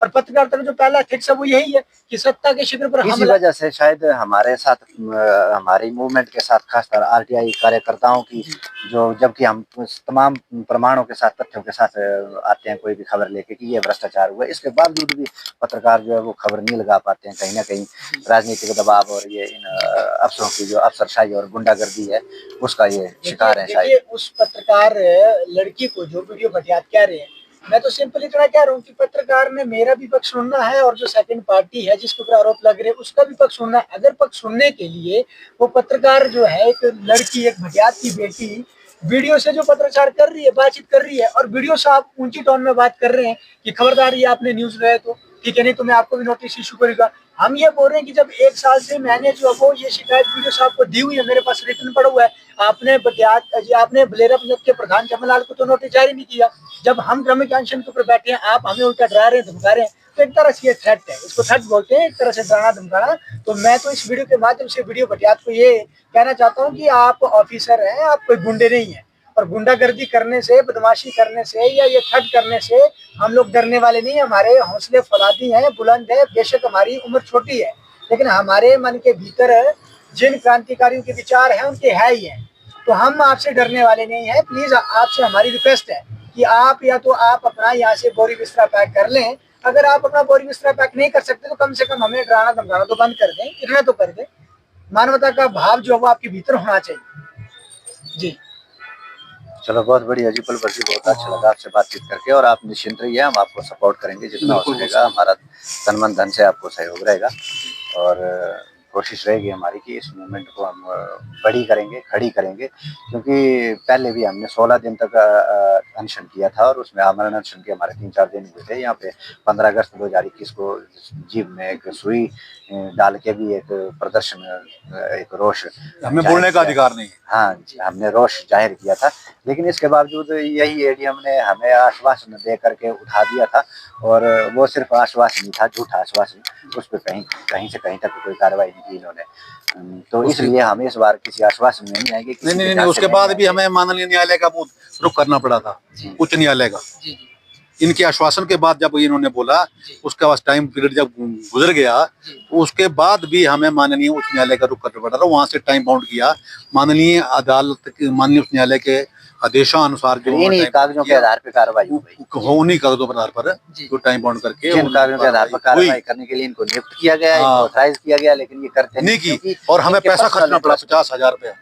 और पत्रकारिता का जो पहला एथिक्स है वो यही है कि सत्ता के शिविर पर इसी वजह से शायद हमारे साथ हमारी मूवमेंट के साथ खासकर आरटीआई कार्यकर्ताओं की जो, जबकि हम तमाम प्रमाणों के साथ, तथ्यों के साथ आते हैं कोई भी खबर लेके कि ये भ्रष्टाचार हुआ, इसके बावजूद भी पत्रकार जो है वो खबर नहीं लगा पाते हैं। कहीं ना कहीं राजनीतिक दबाव और ये इन अफसरों की जो अफसरशाही और गुंडागर्दी है उसका ये शिकार है शायद। उस पत्रकार लड़की को जो वीडियो बटियात कह रहे हैं, मैं तो सिंपल इतना कह रहा हूँ कि पत्रकार ने मेरा भी पक्ष सुनना है और जो सेकंड पार्टी है जिसके ऊपर आरोप लग रहे हैं उसका भी पक्ष सुनना है। अगर पक्ष सुनने के लिए वो पत्रकार जो है, एक लड़की, एक भटियात की बेटी वीडियो से जो पत्रचार कर रही है, बातचीत कर रही है, और वीडियो से आप ऊंची टोन में बात कर रहे हैं कि खबरदार ये आपने न्यूज रहे तो ठीक है, नहीं तो मैं आपको भी नोटिस इशू करूंगा। हम ये बोल रहे हैं कि जब 1 साल से मैंने जो वो ये शिकायत वीडियो से आपको दी हुई है, मेरे पास रिटर्न पड़ा हुआ है, आपने बलेरा पंचायत के प्रधान जमलाल को तो नोटिस जारी नहीं किया। जब हम क्रमिक अनशन के ऊपर बैठे हैं, आप हमें उल्टा डरा रहे हैं, धमका रहे हैं, तो एक तरह से ये थ्रेट है, इसको थ्रेट बोलते हैं, एक तरह से डराना धमकाना। तो मैं तो इस वीडियो के माध्यम से वीडियो बटियात को ये कहना चाहता हूँ कि आप ऑफिसर हैं, आप कोई गुंडे नहीं है, और गुंडागर्दी करने से, बदमाशी करने से या ये थ्रेट करने से हम लोग डरने वाले नहीं है। हमारे हौसले फौलादी हैं, बुलंद है, बेशक हमारी उम्र छोटी है, लेकिन हमारे मन के भीतर जिन क्रांतिकारियों के विचार हैं उनके है ही है। तो हम आपसे डरने वाले नहीं है। प्लीज आपसे हमारी रिक्वेस्ट है कि आप या तो आप अपना यहाँ से बोरी बिस्तरा पैक कर लें। अगर आप अपना बोरी बिस्तरा पैक नहीं कर सकते तो कम से कम हमें डराना धमकाना तो बंद कर दें, इतना तो कर दें। मानवता का भाव जो वो आपके भीतर होना चाहिए। जी चलो, बहुत बढ़िया जी पलवर जी, बहुत अच्छा लगा आपसे बातचीत करके। और आप निश्चिंत रहिए, हम आपको सपोर्ट करेंगे जितना हो सकेगा, हमारा तन मन धन से आपको सहयोग रहेगा। और कोशिश रहेगी हमारी कि इस मूवमेंट को हम बड़ी करेंगे, खड़ी करेंगे, क्योंकि पहले भी हमने 16 दिन तक अनशन किया था और उसमें आमरण अनशन के हमारे 3-4 दिन हुए थे। यहाँ पे 15 अगस्त 2021 को जीभ में एक सुई डाल के भी एक प्रदर्शन, एक रोष, हमें बोलने का अधिकार नहीं है। हाँ, हमने रोष जाहिर किया था, लेकिन इसके बावजूद यही एडीएम ने हमें आश्वासन दे करके उठा दिया था। और वो सिर्फ आश्वासन ही था, झूठा आश्वासन, उस पर कहीं से कहीं तक कोई कार्रवाई नहीं की इन्होंने। तो इसलिए हम इस बार किसी आश्वासन में नहीं आएंगे। नहीं, उसके बाद भी हमें माननीय न्यायालय का रुख करना पड़ा था, उच्च न्यायालय का। इनके आश्वासन के बाद जब इन्होंने बोला, उसके बाद टाइम पीरियड जब गुजर गया, उसके बाद भी हमें माननीय उच्च न्यायालय का रुख करना पड़ा था। वहां से टाइम बाउंड किया, माननीय अदालत, माननीय उच्च न्यायालय के आदेशानुसार जो कागजों के आधार पर कार्रवाई उन्हीं कागजों के आधार पर जो टाइम बाउंड करके कागजों के आधार पर कार्रवाई करने के लिए इनको नियुक्त किया गया, ऑथराइज किया गया, लेकिन ये करते नहीं की। और हमें पैसा खर्चना पड़ा 50,000 रुपया,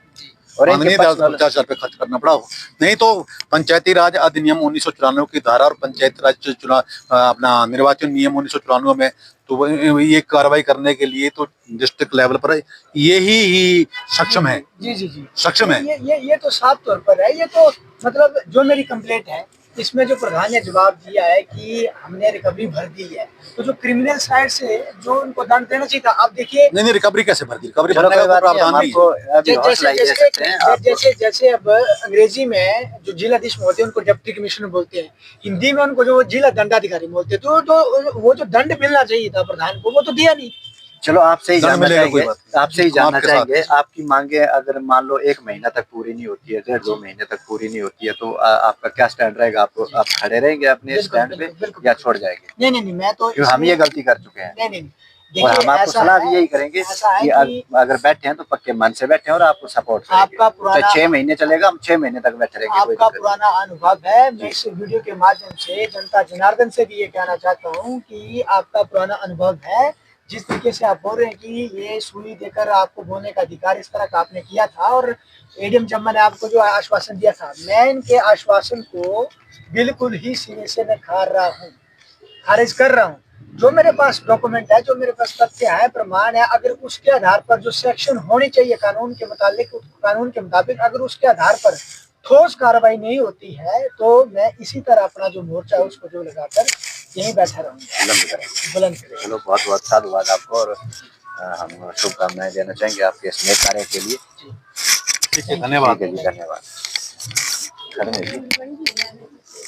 और 50,000 रुपये खर्च करना पड़ा। नहीं तो पंचायती राज अधिनियम 1994 की धारा और पंचायत राज चुनाव अपना निर्वाचन नियम 1994 में, तो ये कार्रवाई करने के लिए तो डिस्ट्रिक्ट लेवल पर यही सक्षम है। जी सक्षम है। ये तो साफ तौर पर है। ये तो मतलब जो मेरी कंप्लेंट है इसमें जो प्रधान ने जवाब दिया है कि हमने रिकवरी भर दी है, तो जो क्रिमिनल साइड से जो उनको दंड देना चाहिए था, आप देखिए। नहीं, रिकवरी कैसे भर दी? रिकवरी भरने का प्रावधान नहीं है। जैसे अब अंग्रेजी में जो जिलाधीश होते हैं उनको डिप्टी कमिश्नर बोलते हैं, हिंदी में उनको जो जिला दंडाधिकारी बोलते हैं। तो वो जो दंड मिलना चाहिए था प्रधान को, वो तो दिया नहीं। चलो, आपसे ही जानना चाहेंगे, आपकी मांगे अगर मान लो 1 महीना तक पूरी नहीं होती है, 1.5-2 महीने तक पूरी नहीं होती है, तो आपका क्या स्टैंड रहेगा? आप खड़े रहेंगे अपने स्टैंड पे या छोड़ जाएंगे? नहीं, मैं तो हम ये गलती कर चुके हैं। नहीं, और हम आपको सलाह भी यही करेंगे कि अगर बैठे हैं तो पक्के मन से बैठे हैं और आपको सपोर्ट करेंगे। 6 महीने चलेगा, हम 6 महीने तक बैठे रहेंगे। आपका पुराना अनुभव है। मैं इस वीडियो के माध्यम से जनता जनार्दन से भी ये कहना चाहता हूँ कि आपका पुराना अनुभव है। जिस तरीके से आप बोल रहे हैं कि ये सुई देकर आपको बोलने का अधिकार इस तरह का आपने किया था, और एडीएम जम्मा ने आपको जो आश्वासन दिया था, मैं इनके आश्वासन को बिल्कुल ही सिरे से मैं खारिज कर रहा हूँ। जो मेरे पास डॉक्यूमेंट है, जो मेरे पास तथ्य है, प्रमाण है, अगर उसके आधार पर जो सेक्शन होनी चाहिए कानून के मुताबिक अगर उसके आधार पर ठोस कार्रवाई नहीं होती है, तो मैं इसी तरह अपना जो मोर्चा है उसको जो लगाकर यहीं बैठा रहूंगा, बुलंद करें। चलो, बहुत बहुत साधुवाद आपको, और हम शुभकामनाएं देना चाहेंगे आपके इस नेक कार्य के लिए। ठीक है, धन्यवाद। धन्यवाद।